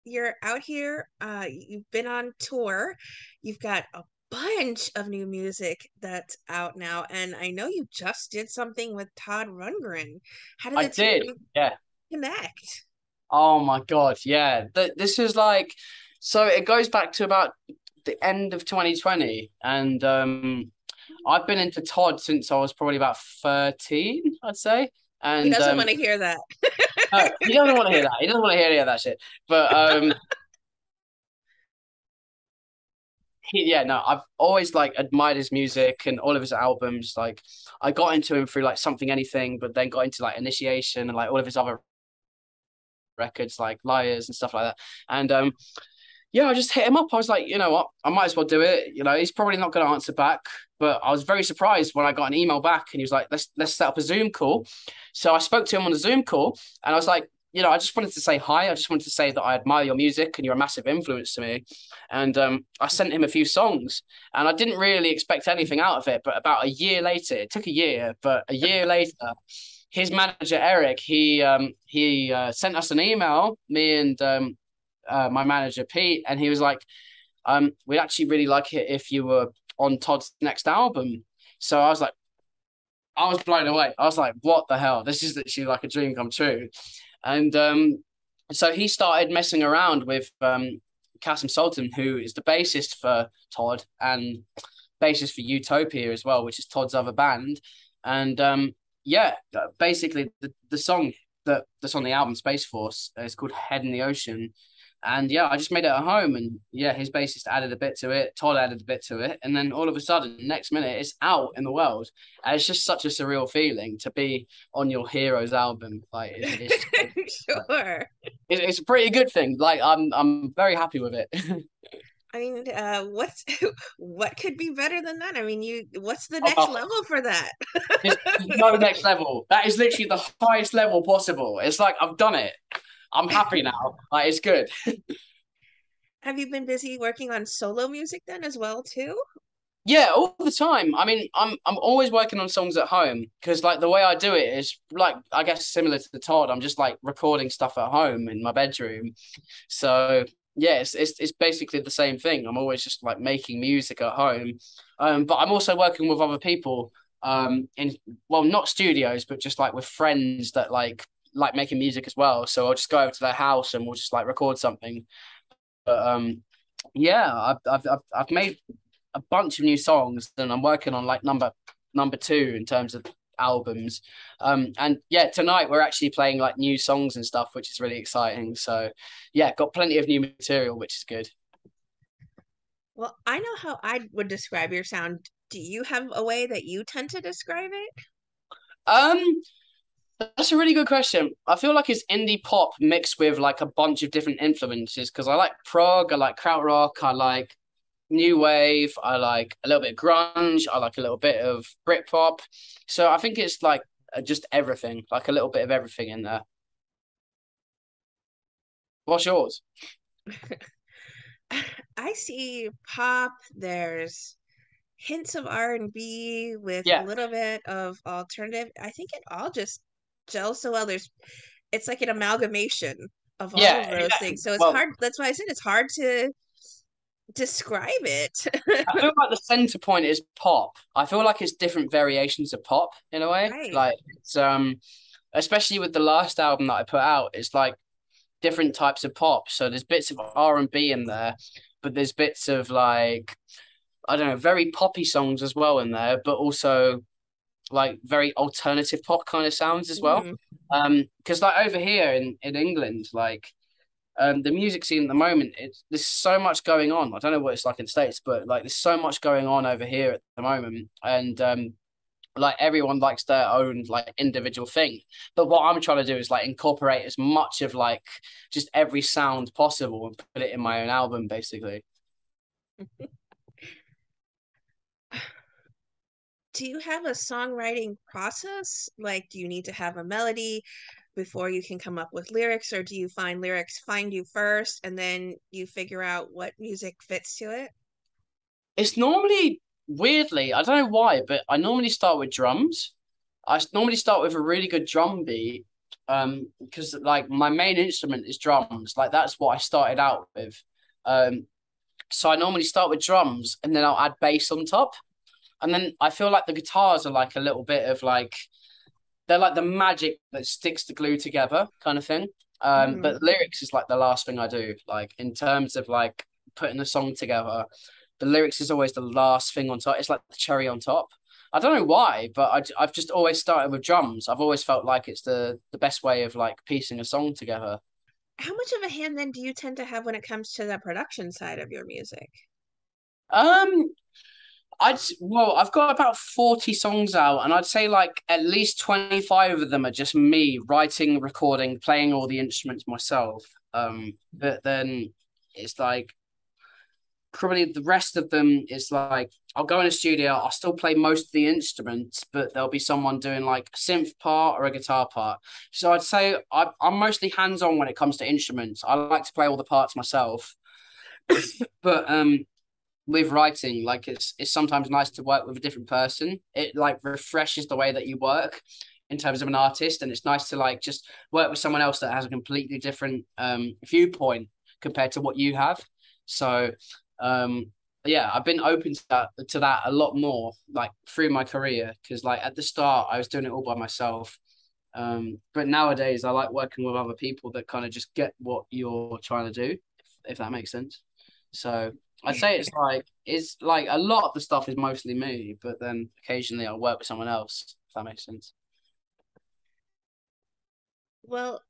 you're out here, you've been on tour, you've got a bunch of new music that's out now, and I know you just did something with Todd Rundgren. How did I the two did. Yeah. connect? Oh my God. Yeah. This is like, so it goes back to about the end of 2020. And I've been into Todd since I was probably about 13, I'd say. He And doesn't want to hear that. no, he doesn't want to hear that. He doesn't want to hear any of that shit. But yeah, no, I've always like admired his music and all of his albums. Like I got into him through like Something Anything, but then got into like Initiation and like all of his other records like Liars and stuff like that. And yeah, I just hit him up. I was like, you know what, I might as well do it. You know, he's probably not going to answer back, but I was very surprised when I got an email back and he was like, let's set up a Zoom call. So I spoke to him on a Zoom call and I was like, you know, I just wanted to say hi. I just wanted to say that I admire your music and you're a massive influence to me. And I sent him a few songs and I didn't really expect anything out of it. But about a year later, it took a year, but a year later, his manager Eric, he sent us an email, me and my manager Pete, and he was like, we'd actually really like it if you were on Todd's next album. So I was blown away. I was like, what the hell? This is literally like a dream come true. And so he started messing around with Kasim Sultan, who is the bassist for Todd and bassist for Utopia as well, which is Todd's other band. And yeah, basically the song that's on the album Space Force is called Head in the Ocean. And yeah, I just made it at home, and yeah, his bassist added a bit to it, Todd added a bit to it, and then all of a sudden, next minute, it's out in the world, and it's just such a surreal feeling to be on your hero's album. Like Sure. it's a pretty good thing. Like I'm very happy with it. I mean, what's what could be better than that? I mean, what's the next Oh, level for that? there's no next level. That is literally the highest level possible. It's like I've done it. I'm happy now. Like it's good. Have you been busy working on solo music then as well too? Yeah, all the time. I mean, I'm always working on songs at home because like the way I do it is like I guess similar to the Todd. I'm just like recording stuff at home in my bedroom. So yeah, it's basically the same thing. I'm always just like making music at home. But I'm also working with other people in well, not studios, but just like with friends that like making music as well. So I'll just go over to their house and we'll just like record something. But yeah, I've made a bunch of new songs and I'm working on like number two in terms of albums. And yeah, tonight we're actually playing like new songs and stuff, which is really exciting. So yeah, got plenty of new material, which is good. Well, I know how I would describe your sound. Do you have a way that you tend to describe it? Um, that's a really good question. I feel like it's indie pop mixed with like a bunch of different influences because I like prog, I like krautrock, I like new wave, I like a little bit of grunge, I like a little bit of Britpop. So I think it's like just everything, like a little bit of everything in there. What's yours? I see pop, there's hints of R&B with a Yeah, little bit of alternative. I think it all just gels so well. It's like an amalgamation of all yeah, of those exactly. things. So it's Well, hard. That's why I said it's hard to describe it. I feel like the center point is pop. I feel like it's different variations of pop in a way. Right. Like it's especially with the last album that I put out, it's like different types of pop. So there's bits of R&B in there, but there's bits of like I don't know, very poppy songs as well in there, but also like very alternative pop kind of sounds as well. Mm. Because like over here in England, like the music scene at the moment, there's so much going on. I don't know what it's like in the States, but like there's so much going on over here at the moment. And like everyone likes their own like individual thing. But what I'm trying to do is like incorporate as much of like just every sound possible and put it in my own album, basically. Do you have a songwriting process? Like, do you need to have a melody before you can come up with lyrics, or do you find lyrics find you first and then you figure out what music fits to it? It's normally weirdly, I don't know why, but I normally start with drums. Normally start with a really good drum beat, Because like my main instrument is drums. Like that's what I started out with. So I normally start with drums and then I'll add bass on top. And then I feel like the guitars are like a little bit of like they're like the magic that sticks the glue together kind of thing. Hmm. But lyrics is like the last thing I do. Like in terms of like putting a song together, the lyrics is always the last thing on top. It's like the cherry on top. I don't know why, but I've just always started with drums. I've always felt like it's the best way of like piecing a song together. How much of a hand then do you tend to have when it comes to the production side of your music? Um, I've got about 40 songs out, and I'd say like at least 25 of them are just me writing, recording, playing all the instruments myself. But then it's like probably the rest of them is like I'll go in a studio, I'll still play most of the instruments, but there'll be someone doing like a synth part or a guitar part. So I'd say I'm mostly hands-on when it comes to instruments. I like to play all the parts myself. But with writing, like it's sometimes nice to work with a different person. It like refreshes the way that you work in terms of an artist, and it's nice to like just work with someone else that has a completely different viewpoint compared to what you have. So um yeah, I've been open to that a lot more like through my career because like at the start I was doing it all by myself. But nowadays I like working with other people that kind of just get what you're trying to do, if that makes sense. So I'd say it's like a lot of the stuff is mostly me, but then occasionally I'll work with someone else, if that makes sense. Well,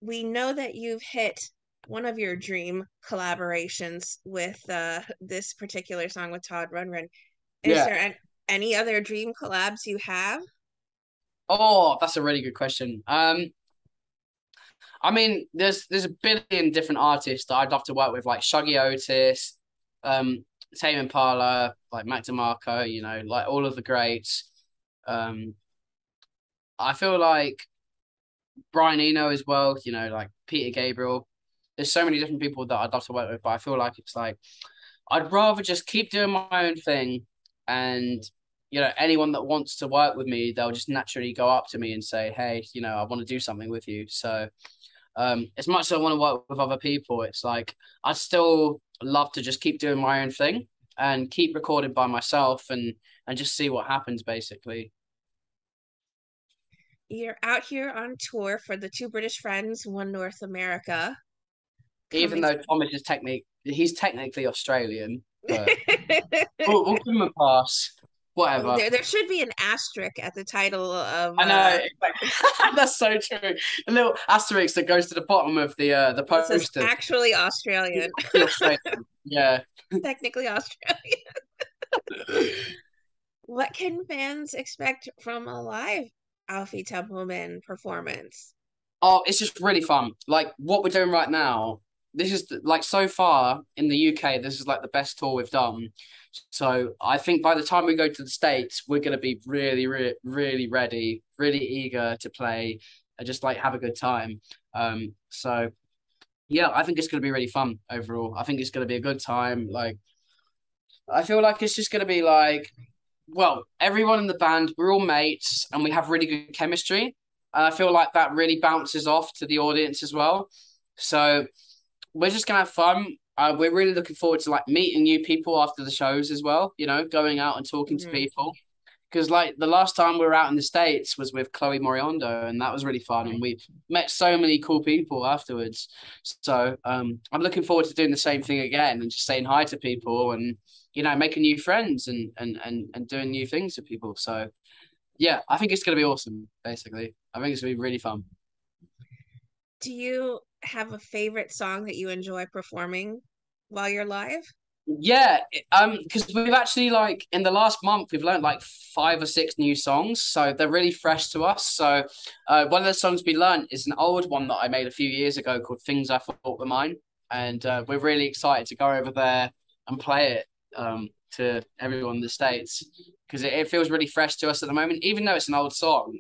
we know that you've hit one of your dream collaborations with this particular song with Todd Rundgren. Is Yeah. there any other dream collabs you have? Oh, that's a really good question. I mean, there's a billion different artists that I'd love to work with, like Shuggy Otis, Tame Impala, like Mac DeMarco, you know, like all of the greats. Um, I feel like Brian Eno as well, you know, like Peter Gabriel. There's so many different people that I'd love to work with, but I feel like it's like I'd rather just keep doing my own thing and you know, anyone that wants to work with me, they'll just naturally go up to me and say, hey, you know, I want to do something with you. So as much as I want to work with other people, it's like I still love to just keep doing my own thing and keep recording by myself and just see what happens basically. You're out here on tour for the Two British Friends, One North America, Even coming. though Thomas is he's technically Australian, but we'll give him a pass. Whatever. There should be an asterisk at the title of I know that's so true. A little asterisk that goes to the bottom of the that says poster. actually He's Australian, actually Australian. Yeah. technically Australian. What can fans expect from a live Alfie Templeman performance? Oh, it's just really fun. Like what we're doing right now. This is like so far in the UK. This is like the best tour we've done. So I think by the time we go to the States, we're going to be really, really, really ready, really eager to play and just like have a good time. So yeah, I think it's going to be really fun overall. I think it's going to be a good time. Like I feel like it's just going to be like, well, everyone in the band, we're all mates and we have really good chemistry. And I feel like that really bounces off to the audience as well. So we're just going to have fun. We're really looking forward to like meeting new people after the shows as well, you know, going out and talking to Mhm. people. Because like the last time we were out in the States was with Chloe Moriondo, and that was really fun. And we met so many cool people afterwards. So I'm looking forward to doing the same thing again and just saying hi to people and you know making new friends and doing new things with people. So yeah, I think it's gonna be awesome. Basically, I think it's gonna be really fun. Do you have a favorite song that you enjoy performing while you're live? Yeah, because we've actually like in the last month we've learned like 5 or 6 new songs, so they're really fresh to us. So, one of the songs we learned is an old one that I made a few years ago called "Things I Thought Were Mine," and we're really excited to go over there and play it to everyone in the States because it feels really fresh to us at the moment. Even though it's an old song,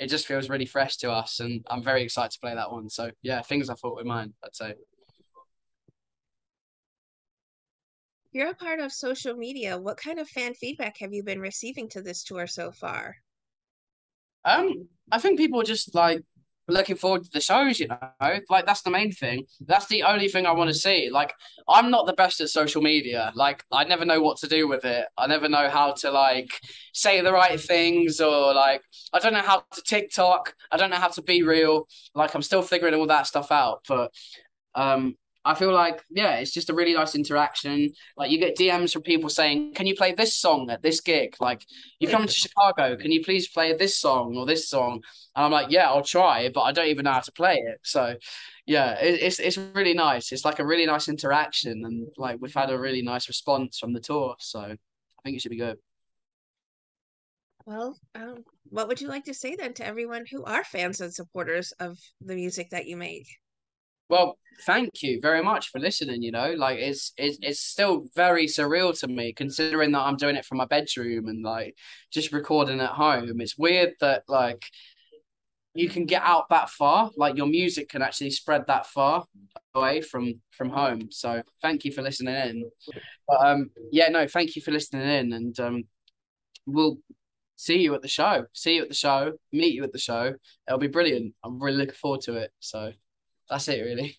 it just feels really fresh to us, and I'm very excited to play that one. So, yeah, "Things I Thought Were Mine," I'd say. You're a part of social media. What kind of fan feedback have you been receiving to this tour so far? I think people just like looking forward to the shows, you know. Like that's the main thing. That's the only thing I want to see. Like I'm not the best at social media. Like I never know what to do with it. I never know how to like say the right things or like I don't know how to TikTok. I don't know how to be real. Like I'm still figuring all that stuff out. But um, I feel like yeah, it's just a really nice interaction. Like you get DMs from people saying, "Can you play this song at this gig?" Like you come to Chicago, can you please play this song or this song? And I'm like, yeah, I'll try, but I don't even know how to play it. So yeah, it's really nice. It's like a really nice interaction, and like we've had a really nice response from the tour. So I think it should be good. Well, what would you like to say then to everyone who are fans and supporters of the music that you make? Well, thank you very much for listening. You know, like it's still very surreal to me considering that I'm doing it from my bedroom and like just recording at home. It's weird that like you can get out that far, like your music can actually spread that far away from home. So thank you for listening in. But yeah, no, thank you for listening in, and we'll see you at the show. See you at the show. Meet you at the show. It'll be brilliant. I'm really looking forward to it. So that's it, really.